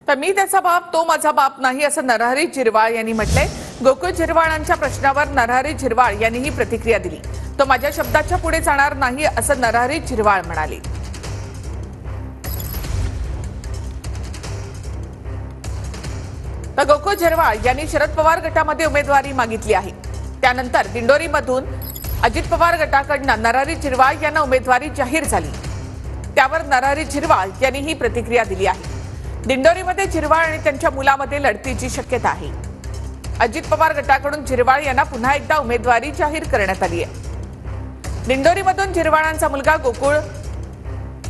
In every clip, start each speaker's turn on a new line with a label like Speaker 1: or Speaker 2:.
Speaker 1: तर मी त्याचा बाप तो माझा बाप नाही असं नरहरी झिरवाळ यांनी म्हटलंय। गोकुळ झिरवाळांच्या प्रश्नावर नरहरी झिरवाळ यांनी ही प्रतिक्रिया दिली। तो माझ्या शब्दाच्या पुढे जाणार नाही असं नरहरी झिरवाळ म्हणाले। तर गोकुळ झिरवाळ यांनी शरद पवार गटामध्ये उमेदवारी मागितली आहे। त्यानंतर दिंडोरीमधून अजित पवार गटाकडून नरहरी झिरवाळ यांना उमेदवारी जाहीर झाली। त्यावर नरहरी झिरवाळ यांनी ही प्रतिक्रिया दिली आहे। दिंडोरीमध्ये झिरवाळ आणि त्यांच्या मुलामध्ये लढतीची शक्यता आहे। अजित पवार गटाकडून झिरवाळ यांना पुन्हा एकदा उमेदवारी जाहीर करण्यात आली आहे। दिंडोरीमधून झिरवाळांचा मुलगा गोकुळ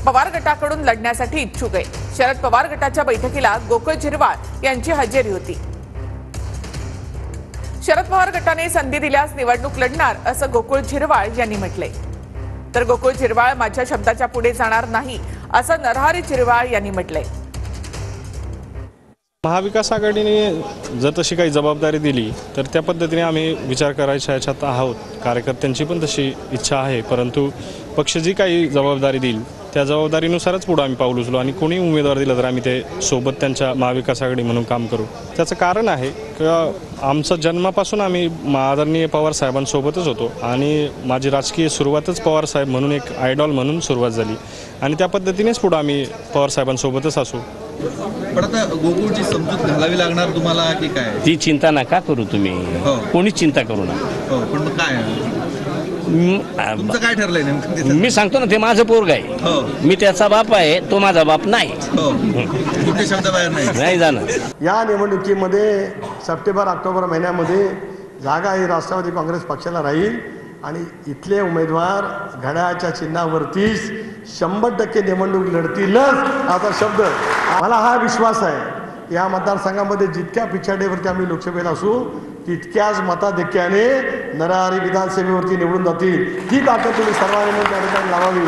Speaker 1: पवार गटाकडून लढण्यासाठी इच्छुक आहे। शरद पवार गटाच्या बैठकीला गोकुळ झिरवाळ यांची हजेरी होती। शरद पवार गटाने संधी दिल्यास निवडणूक लढणार असं गोकुळ झिरवाळ यांनी म्हटलंय। तर गोकुळ झिरवाळ माझ्या शब्दाच्या पुढे जाणार नाही असं नरहरी झिरवाळ यांनी म्हटलंय।
Speaker 2: महाविकास आघाडीने जर तशी काही जबाबदारी दिली तर त्या पद्धतीने आम्ही विचार करायच्या ह्याच्यात आहोत। कार्यकर्त्यांची पण तशी इच्छा आहे, परंतु पक्ष जी काही जबाबदारी देईल त्या जबाबदारीनुसारच पुढे आम्ही पाऊल उचलू आणि कोणी उमेदवार दिला तर आम्ही ते सोबत त्यांच्या महाविकास आघाडी म्हणून काम करू। त्याचं कारण आहे की आमचा जन्मापासून आम्ही आदरणीय पवार साहेबांसोबतच होतो आणि माझी राजकीय सुरुवातच पवार साहेब म्हणून एक आयडॉल म्हणून सुरुवात झाली आणि त्या पद्धतीनेच पुढे आम्ही पवार साहेबांसोबतच असू।
Speaker 3: पण आता गोकुळची समजूत घालावी लागणार तुम्हाला की काय?
Speaker 4: ती चिंता नका करू तुम्ही, कोणी चिंता करू नका।
Speaker 3: पण मग काय तुमचं काय ठरलंय नेमकं?
Speaker 4: मी सांगतो ना, ते माझं पोरग आहे, मी त्याचा बाप आहे, तो माझा बाप नाही।
Speaker 3: तुमच्या शब्दाबाहेर
Speaker 4: नाही जाणार।
Speaker 5: या निवडणुकीमध्ये सप्टेंबर-ऑक्टोबर महिन्यामध्ये जागा ही राष्ट्रवादी काँग्रेस पक्षाला राहील आणि इथले उमेदवार घड्याळाच्या चिन्हावरतीच 100% निवडणूक लढतीलच असा शब्द मला हा विश्वास आहे। या मतदारसंघामध्ये जितक्या पिछाडीवरती आम्ही लोकसभेला असू तितक्याच मताधिक्याने नरहरी विधानसभेवरती निवडून जातील। ही ताकद तुम्ही सर्वांनी त्या ठिकाणी लावावी।